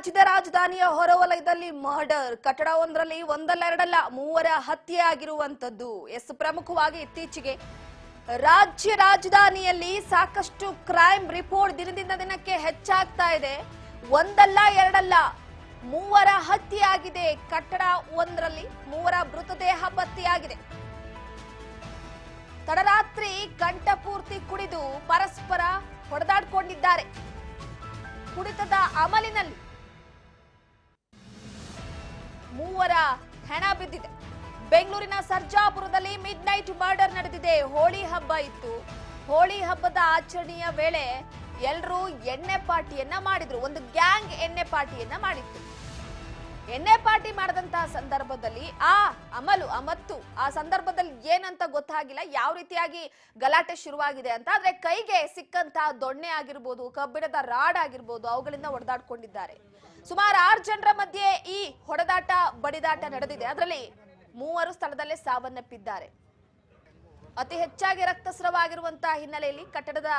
ರಾಜ್ಯದ ರಾಜಧಾನಿಯ ಹೊರವಲಯದಲ್ಲಿ ಮರ್ಡರ್ ಕಟ್ಟಡವೊಂದರಲ್ಲಿ ಒಂದೆರಡಲ್ಲ ಮೂವರ ಹತ್ಯೆ ಆಗಿರುವಂತದ್ದು. ಪ್ರಮುಖವಾಗಿ ಇತ್ತೀಚೆಗೆ ರಾಜ್ಯ ರಾಜಧಾನಿಯಲ್ಲಿ ಸಾಕಷ್ಟು ಕ್ರೈಮ್ ರಿಪೋರ್ಟ್ ದಿನದಿಂದ ದಿನಕ್ಕೆ ಹೆಚ್ಚಾಗ್ತಾ ಇದೆ. ಒಂದಲ್ಲ ಎರಡಲ್ಲ ಮೂವರ ಹತ್ಯೆ ಆಗಿದೆ. ಕಟ್ಟಡ ಒಂದರಲ್ಲಿ ಮೂವರ ಮೃತದೇಹ ಪತ್ತೆಯಾಗಿದೆ. ತಡರಾತ್ರಿ ಕಂಠಪೂರ್ತಿ ಕುಡಿದು ಪರಸ್ಪರ ಹೊಡೆದಾಡಿಕೊಂಡಿದ್ದಾರೆ. ಕುಡಿತದ ಅಮಲಿನಲ್ಲಿ ಮೂವರ ಹೆಣ ಬಿದ್ದಿದೆ. ಬೆಂಗಳೂರಿನ ಸರ್ಜಾಪುರದಲ್ಲಿ ಮಿಡ್ ನೈಟ್ ಮರ್ಡರ್ ನಡೆದಿದೆ. ಹೋಳಿ ಹಬ್ಬ ಇತ್ತು. ಹೋಳಿ ಹಬ್ಬದ ಆಚರಣೆಯ ವೇಳೆ ಎಲ್ಲರೂ ಎಣ್ಣೆ ಪಾರ್ಟಿಯನ್ನ ಮಾಡಿದ್ರು. ಒಂದು ಗ್ಯಾಂಗ್ ಎಣ್ಣೆ ಪಾರ್ಟಿಯನ್ನ ಮಾಡಿತ್ತು. ಎಣ್ಣೆ ಪಾರ್ಟಿ ಮಾಡದಂತಹ ಸಂದರ್ಭದಲ್ಲಿ ಆ ಸಂದರ್ಭದಲ್ಲಿ ಏನಂತ ಗೊತ್ತಾಗಿಲ್ಲ, ಯಾವ ರೀತಿಯಾಗಿ ಗಲಾಟೆ ಶುರುವಾಗಿದೆ ಅಂತ. ಆದ್ರೆ ಕೈಗೆ ಸಿಕ್ಕಂತಹ ದೊಣ್ಣೆ ಆಗಿರ್ಬೋದು, ಕಬ್ಬಿಣದ ರಾಡ್ ಆಗಿರ್ಬೋದು, ಅವುಗಳಿಂದ ಹೊಡೆದಾಡ್ಕೊಂಡಿದ್ದಾರೆ. ಸುಮಾರು 6 ಜನರ ಮಧ್ಯೆ ಈ ಹೊಡೆದಾಟ ಬಡಿದಾಟ ನಡೆದಿದೆ. ಅದರಲ್ಲಿ 3 ಸ್ಥಳದಲ್ಲೇ ಸಾವನ್ನಪ್ಪಿದ್ದಾರೆ. ಅತಿ ಹೆಚ್ಚಾಗಿ ರಕ್ತಸ್ರಾವವಾಗಿರುವಂತಹ ಹಿನ್ನೆಲೆಯಲ್ಲಿ ಕಟ್ಟಡದ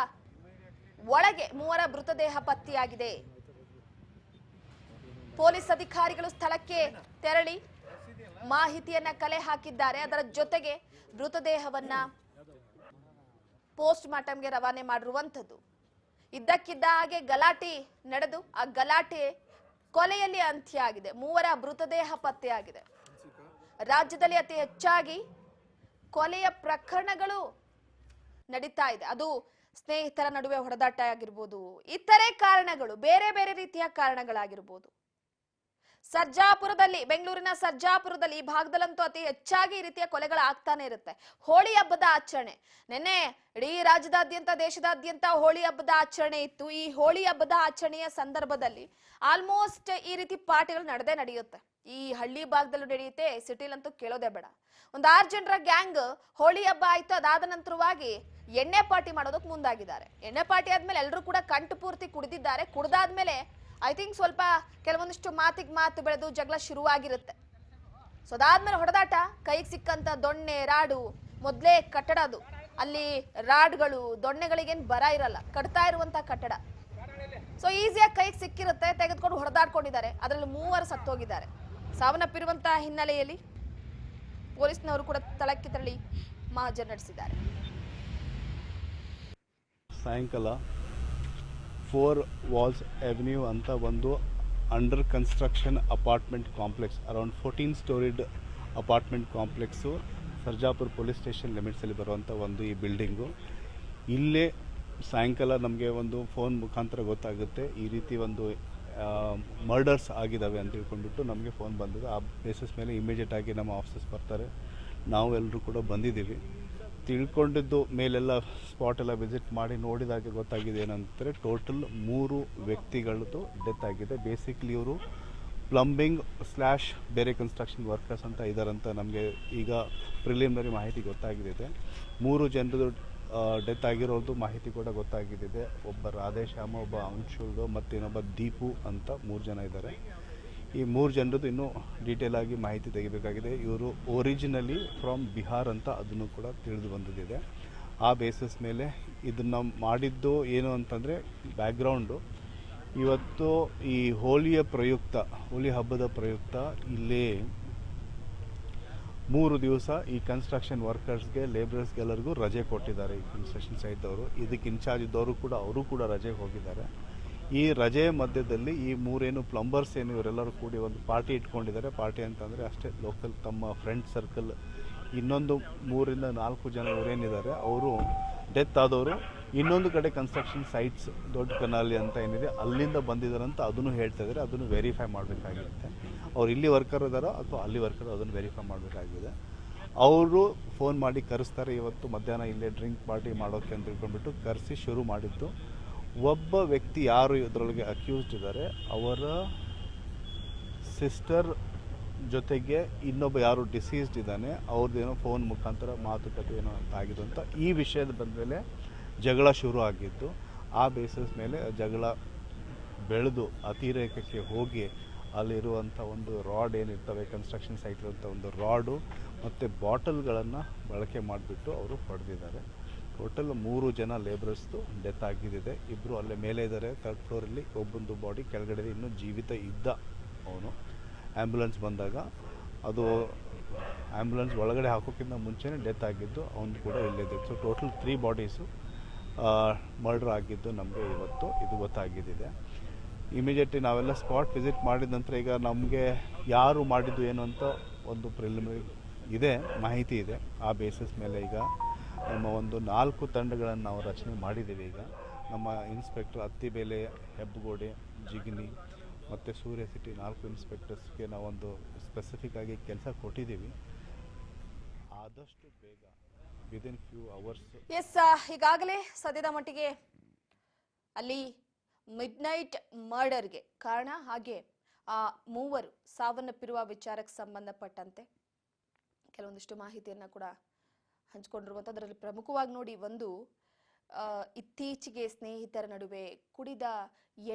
ಒಳಗೆ 3 ಮೃತದೇಹ ಪತ್ತೆಯಾಗಿದೆ. ಪೊಲೀಸ್ ಅಧಿಕಾರಿಗಳು ಸ್ಥಳಕ್ಕೆ ತೆರಳಿ ಮಾಹಿತಿಯನ್ನ ಕಲೆ ಹಾಕಿದ್ದಾರೆ. ಅದರ ಜೊತೆಗೆ ಮೃತದೇಹವನ್ನ ಪೋಸ್ಟ್ ಮಾರ್ಟಂಗೆ ರವಾನೆ ಮಾಡಿರುವಂತದ್ದು. ಇದ್ದಕ್ಕಿದ್ದ ಹಾಗೆ ಗಲಾಟೆ ನಡೆದು ಆ ಗಲಾಟೆ ಕೊಲೆಯಲ್ಲಿ ಅಂತ್ಯ ಆಗಿದೆ. 3 ಮೃತದೇಹ ಪತ್ತೆಯಾಗಿದೆ. ರಾಜ್ಯದಲ್ಲಿ ಅತಿ ಹೆಚ್ಚಾಗಿ ಕೊಲೆಯ ಪ್ರಕರಣಗಳು ನಡೀತಾ ಇದೆ. ಅದು ಸ್ನೇಹಿತರ ನಡುವೆ ಹೊಡೆದಾಟ ಆಗಿರ್ಬೋದು, ಇತರೆ ಕಾರಣಗಳು, ಬೇರೆ ಬೇರೆ ರೀತಿಯ ಕಾರಣಗಳಾಗಿರ್ಬೋದು. ಸರ್ಜಾಪುರದಲ್ಲಿ, ಬೆಂಗಳೂರಿನ ಸರ್ಜಾಪುರದಲ್ಲಿ ಈ ಭಾಗದಲ್ಲಂತೂ ಅತಿ ಹೆಚ್ಚಾಗಿ ಈ ರೀತಿಯ ಕೊಲೆಗಳಾಗ್ತಾನೆ ಇರುತ್ತೆ. ಹೋಳಿ ಹಬ್ಬದ ಆಚರಣೆ ನಿನ್ನೆ ಇಡೀ ರಾಜ್ಯದಾದ್ಯಂತ, ದೇಶದಾದ್ಯಂತ ಹೋಳಿ ಹಬ್ಬದ ಆಚರಣೆ ಇತ್ತು. ಈ ಹೋಳಿ ಹಬ್ಬದ ಆಚರಣೆಯ ಸಂದರ್ಭದಲ್ಲಿ ಆಲ್ಮೋಸ್ಟ್ ಈ ರೀತಿ ಪಾರ್ಟಿಗಳು ನಡೆಯುತ್ತೆ. ಈ ಹಳ್ಳಿ ಭಾಗದಲ್ಲೂ ನಡೆಯುತ್ತೆ, ಸಿಟಿಲಂತೂ ಕೇಳೋದೇ ಬೇಡ. ಒಂದು 6 ಜನರ ಗ್ಯಾಂಗ್ ಹೋಳಿ ಹಬ್ಬ ಆಯ್ತು. ಅದಾದ ನಂತರವಾಗಿ ಎಣ್ಣೆ ಪಾರ್ಟಿ ಮಾಡೋದಕ್ಕೆ ಮುಂದಾಗಿದ್ದಾರೆ. ಎಣ್ಣೆ ಪಾರ್ಟಿ ಆದ್ಮೇಲೆ ಎಲ್ಲರೂ ಕೂಡ ಕಂಠ ಪೂರ್ತಿ ಕುಡಿದಿದ್ದಾರೆ. ಕುಡ್ದಾದ್ಮೇಲೆ ಐ ಥಿಂಕ್ ಸ್ವಲ್ಪ ಕೆಲವೊಂದಿಷ್ಟು ಮಾತು ಬೆಳೆದು ಜಗಳ ಶುರುವಾಗಿರುತ್ತೆ. ಸೊ ಅದಾದ್ಮೇಲೆ ಹೊಡೆದಾಟ, ಕೈಗೆ ಸಿಕ್ಕಂತ ದೊಣ್ಣೆ ರಾಡು, ಮೊದಲೇ ಕಟ್ಟಡ ಅದು, ಅಲ್ಲಿ ರಾಡ್ಗಳು ದೊಣ್ಣೆಗಳಿಗೇನು ಬರ ಇರಲ್ಲ, ಕಟ್ತಾ ಇರುವಂತ ಕಟ್ಟಡ. ಸೊ ಈಸಿಯಾಗಿ ಕೈಗೆ ಸಿಕ್ಕಿರುತ್ತೆ, ತೆಗೆದುಕೊಂಡು ಹೊಡೆದಾಡ್ಕೊಂಡಿದ್ದಾರೆ. ಅದರಲ್ಲಿ 3 ಸತ್ತೋಗಿದ್ದಾರೆ. ಸಾವನ್ನಪ್ಪಿರುವಂತಹ ಹಿನ್ನೆಲೆಯಲ್ಲಿ ಪೊಲೀಸ್ನವರು ಕೂಡ ಸ್ಥಳಕ್ಕೆ ತೆರಳಿ ಮಹಜರ್ ನಡೆಸಿದ್ದಾರೆ. ಸಾಯಂಕಾಲ 4 ವಾಲ್ಸ್ ಅವೆನ್ಯೂ ಅಂತ ಒಂದು under construction apartment complex, around 14 storied apartment complex Sarjapura police station ಲಿಮಿಟ್ಸಲ್ಲಿ ಬರುವಂಥ ಒಂದು ಈ ಬಿಲ್ಡಿಂಗು. ಇಲ್ಲೇ ಸಾಯಂಕಾಲ ನಮಗೆ ಒಂದು ಫೋನ್ ಮುಖಾಂತರ ಗೊತ್ತಾಗುತ್ತೆ ಈ ರೀತಿ ಒಂದು ಮರ್ಡರ್ಸ್ ಆಗಿದ್ದಾವೆ ಅಂತ ತಿಳ್ಕೊಂಡ್ಬಿಟ್ಟು ನಮಗೆ ಫೋನ್ ಬಂದಿದೆ. ಆ ಬೇಸಿಸ್ ಮೇಲೆ ಇಮಿಡಿಯೇಟಾಗಿ ನಮ್ಮ ಆಫೀಸಸ್ ಬರ್ತಾರೆ. ನಾವು ಎಲ್ಲರೂ ಕೂಡ ಬಂದಿದ್ದೀವಿ. ತಿಳ್ಕೊಂಡಿದ್ದು ಮೇಲೆಲ್ಲ ಸ್ಪಾಟ್ ಎಲ್ಲ ವಿಸಿಟ್ ಮಾಡಿ ನೋಡಿದಾಗೆ ಗೊತ್ತಾಗಿದೆ ಏನಂದರೆ ಟೋಟಲ್ 3 ವ್ಯಕ್ತಿಗಳದ್ದು ಡೆತ್ ಆಗಿದೆ. ಬೇಸಿಕ್ಲಿ ಇವರು ಪ್ಲಂಬಿಂಗ್ / ಬೇರೆ ಕನ್ಸ್ಟ್ರಕ್ಷನ್ ವರ್ಕರ್ಸ್ ಅಂತ ಇದ್ದಾರಂತ ನಮಗೆ ಈಗ ಪ್ರಿಲಿಮಿನರಿ ಮಾಹಿತಿ ಗೊತ್ತಾಗಿದೆ. 3 ಜನರದ್ದು ಡೆತ್ ಆಗಿರೋದು ಮಾಹಿತಿ ಕೂಡ ಗೊತ್ತಾಗಿದೆ. ಒಬ್ಬ ರಾಧೇಶ್ಯಾಮ, ಒಬ್ಬ ಅಂಶುಲ್ಡು ಮತ್ತು ಇನ್ನೊಬ್ಬ ದೀಪು ಅಂತ 3 ಜನ ಇದ್ದಾರೆ. ಈ 3 ಜನರದ್ದು ಇನ್ನೂ ಡೀಟೇಲ್ ಆಗಿ ಮಾಹಿತಿ ತೆಗಿಬೇಕಾಗಿದೆ. ಇವರು ಒರಿಜಿನಲಿ ಫ್ರಮ್ ಬಿಹಾರ್ ಅಂತ ಅದನ್ನು ಕೂಡ ತಿಳಿದು ಬಂದಿದೆ. ಆ ಬೇಸಿಸ್ ಮೇಲೆ ಇದನ್ನು ಮಾಡಿದ್ದು ಏನು ಅಂತಂದರೆ ಬ್ಯಾಕ್ಗ್ರೌಂಡು, ಇವತ್ತು ಈ ಹೋಳಿ ಹಬ್ಬದ ಪ್ರಯುಕ್ತ ಇಲ್ಲೇ 3 ದಿವಸ ಈ ಕನ್ಸ್ಟ್ರಕ್ಷನ್ ವರ್ಕರ್ಸ್ಗೆ, ಲೇಬರರ್ಸ್ಗೆಲ್ಲರಿಗೂ ರಜೆ ಕೊಟ್ಟಿದ್ದಾರೆ. ಈ ಕನ್ಸ್ಟ್ರಕ್ಷನ್ ಸೈಟ್ದವರು, ಇದಕ್ಕೆ ಇನ್ಚಾರ್ಜ್ ಇದ್ದವರು ಕೂಡ ಅವರು ಕೂಡ ರಜೆಗೆ ಹೋಗಿದ್ದಾರೆ. ಈ ರಜೆ ಮಧ್ಯದಲ್ಲಿ ಈ 3 ಪ್ಲಂಬರ್ಸ್ ಇವರೆಲ್ಲರೂ ಕೂಡಿ ಒಂದು ಪಾರ್ಟಿ ಇಟ್ಕೊಂಡಿದ್ದಾರೆ. ಪಾರ್ಟಿ ಅಂತಂದರೆ ಅಷ್ಟೇ ಲೋಕಲ್ ತಮ್ಮ ಫ್ರೆಂಡ್ ಸರ್ಕಲ್. ಇನ್ನೊಂದು 3 ರಿಂದ 4 ಜನ ಇವರೇನಿದ್ದಾರೆ ಅವರು ಡೆತ್ ಆದವರು ಇನ್ನೊಂದು ಕಡೆ ಕನ್ಸ್ಟ್ರಕ್ಷನ್ ಸೈಟ್ಸ್ ದೊಡ್ಡ ಕನಾಲಿ ಅಂತ ಏನಿದೆ ಅಲ್ಲಿಂದ ಬಂದಿದ್ದಾರಂತ ಅದನ್ನು ಹೇಳ್ತಾ ಇದ್ದಾರೆ. ಅದನ್ನು ವೆರಿಫೈ ಮಾಡಬೇಕಾಗಿರುತ್ತೆ. ಅವ್ರು ಇಲ್ಲಿ ವರ್ಕರ್ ಇದ್ದಾರೋ ಅಥವಾ ಅಲ್ಲಿ ವರ್ಕರ್, ಅದನ್ನು ವೆರಿಫೈ ಮಾಡಬೇಕಾಗಿದೆ. ಅವರು ಫೋನ್ ಮಾಡಿ ಕರೆಸ್ತಾರೆ. ಇವತ್ತು ಮಧ್ಯಾಹ್ನ ಇಲ್ಲೇ ಡ್ರಿಂಕ್ ಪಾರ್ಟಿ ಮಾಡೋಕ್ಕೆ ಅಂತ ತಿಳ್ಕೊಂಡ್ಬಿಟ್ಟು ಕರೆಸಿ ಶುರು ಮಾಡಿದ್ದು. ಒಬ್ಬ ವ್ಯಕ್ತಿ ಯಾರು ಇದರೊಳಗೆ ಅಕ್ಯೂಸ್ಡ್ ಇದ್ದಾರೆ, ಅವರ ಸಿಸ್ಟರ್ ಜೊತೆಗೆ ಇನ್ನೊಬ್ಬ ಯಾರು ಡಿಸೀಸ್ಡ್ ಇದ್ದಾನೆ, ಅವ್ರದ್ದೇನೋ ಫೋನ್ ಮುಖಾಂತರ ಮಾತುಕತೆ ಏನೋ ಅಂತ ಆಗಿದೆ ಅಂತ ಈ ವಿಷಯದ ಬಂದ ಮೇಲೆ ಜಗಳ ಶುರು ಆಗಿದ್ದು. ಆ ಬೇಸಿಸ್ ಮೇಲೆ ಜಗಳ ಬೆಳೆದು ಅತಿರೇಕಕ್ಕೆ ಹೋಗಿ ಅಲ್ಲಿರುವಂಥ ಒಂದು ರಾಡ್ ಏನಿರ್ತವೆ ಕನ್ಸ್ಟ್ರಕ್ಷನ್ ಸೈಟ್ಲಿರುವಂಥ ಒಂದು ರಾಡು ಮತ್ತು ಬಾಟಲ್ಗಳನ್ನು ಬಳಕೆ ಮಾಡಿಬಿಟ್ಟು ಅವರು ಹೊಡೆದಿದ್ದಾರೆ. ಟೋಟಲ್ 3 ಜನ ಲೇಬರ್ಸ್ದು ಡೆತ್ ಆಗಿದ್ದಿದೆ. ಇಬ್ಬರು ಅಲ್ಲೇ ಮೇಲೆ ಇದ್ದಾರೆ 3rd ಫ್ಲೋರಲ್ಲಿ, ಒಬ್ಬಂದು ಬಾಡಿ ಕೆಳಗಡೆ ಇನ್ನೂ ಜೀವಿತ ಇದ್ದ. ಅವನು ಆ್ಯಂಬುಲೆನ್ಸ್ ಬಂದಾಗ ಅದು ಆ್ಯಂಬುಲೆನ್ಸ್ ಒಳಗಡೆ ಹಾಕೋಕ್ಕಿಂತ ಮುಂಚೆನೇ ಡೆತ್ ಆಗಿದ್ದು, ಅವನು ಕೂಡ ಇಲ್ಲಿದೆ. ಸೊ ಟೋಟಲ್ 3 ಬಾಡೀಸು ಮರ್ಡರ್ ಆಗಿದ್ದು ನಮಗೆ ಇದು ಗೊತ್ತಾಗಿದ್ದಿದೆ. ಇಮಿಡಿಯೇಟ್ಲಿ ನಾವೆಲ್ಲ ಸ್ಪಾಟ್ ವಿಸಿಟ್ ಮಾಡಿದ ನಂತರ ಈಗ ನಮಗೆ ಯಾರು ಮಾಡಿದ್ದು ಏನು ಅಂತ ಒಂದು ಪ್ರಿಲಿಮಿನರಿ ಇದೆ, ಮಾಹಿತಿ ಇದೆ. ಆ ಬೇಸಿಸ್ ಮೇಲೆ ಈಗ ನಮ್ಮ ಒಂದು 4 ತಂಡಗಳನ್ನು ನಾವು ರಚನೆ ಮಾಡಿದ್ದೀವಿ. ಈಗ ನಮ್ಮ ಇನ್ಸ್ಪೆಕ್ಟರ್ ಅತ್ತಿಬೇಲೆ, ಹೆಬ್ಬಗೋಡೆ, ಜಿಗಣಿ ಮತ್ತು ಸೂರ್ಯ ಸಿಟಿ 4 ಇನ್ಸ್ಪೆಕ್ಟರ್ಸ್ಗೆ ನಾವೊಂದು ಸ್ಪೆಸಿಫಿಕ್ ಆಗಿ ಕೆಲಸ ಕೊಟ್ಟಿದ್ದೀವಿ. ಆದಷ್ಟು ಬೇಗ ವಿದಿನ್ ಫ್ಯೂ ಅವರ್ಸ್. ಎಸ್, ಈಗಾಗಲೇ ಸದ್ಯದ ಮಟ್ಟಿಗೆ ಅಲ್ಲಿ ಮಿಡ್ನೈಟ್ ಮರ್ಡರ್ಗೆ ಕಾರಣ ಹಾಗೆ ಆ 3 ಸಾವನ್ನಪ್ಪಿರುವ ವಿಚಾರಕ್ಕೆ ಸಂಬಂಧಪಟ್ಟಂತೆ ಕೆಲವೊಂದಿಷ್ಟು ಮಾಹಿತಿಯನ್ನ ಕೂಡ ಹಂಚಿಕೊಂಡಿರುವಂಥದ್ರಲ್ಲಿ ಪ್ರಮುಖವಾಗಿ ನೋಡಿ, ಒಂದು ಇತ್ತೀಚೆಗೆ ಸ್ನೇಹಿತರ ನಡುವೆ ಕುಡಿದ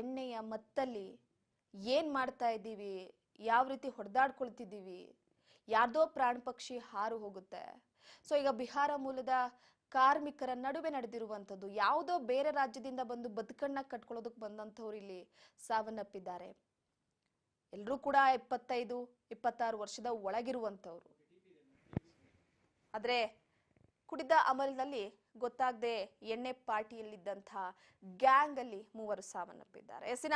ಎಣ್ಣೆಯ ಮತ್ತಲ್ಲಿ ಏನ್ ಮಾಡ್ತಾ ಇದ್ದೀವಿ, ಯಾವ ರೀತಿ ಹೊಡೆದಾಡ್ಕೊಳ್ತಿದ್ದೀವಿ, ಯಾರ್ದೋ ಪ್ರಾಣ ಪಕ್ಷಿ ಹಾರು ಹೋಗುತ್ತೆ. ಸೊ ಈಗ ಬಿಹಾರ ಮೂಲದ ಕಾರ್ಮಿಕರ ನಡುವೆ ನಡೆದಿರುವಂಥದ್ದು, ಯಾವುದೋ ಬೇರೆ ರಾಜ್ಯದಿಂದ ಬಂದು ಬದುಕನ್ನ ಕಟ್ಕೊಳ್ಳೋದಕ್ಕೆ ಬಂದಂಥವ್ರು ಇಲ್ಲಿ ಸಾವನ್ನಪ್ಪಿದ್ದಾರೆ. ಎಲ್ಲರೂ ಕೂಡ 25-26 ವರ್ಷದ ಒಳಗಿರುವಂಥವ್ರು. ಆದ್ರೆ ಕುಡಿದ ಅಮಲಿನಲ್ಲಿ ಗೊತ್ತಾಗದೆ ಎಣ್ಣೆ ಪಾರ್ಟಿಯಲ್ಲಿದ್ದಂಥ ಗ್ಯಾಂಗ್ ಅಲ್ಲಿ 3 ಸಾವನ್ನಪ್ಪಿದ್ದಾರೆ. ಎಸಿನ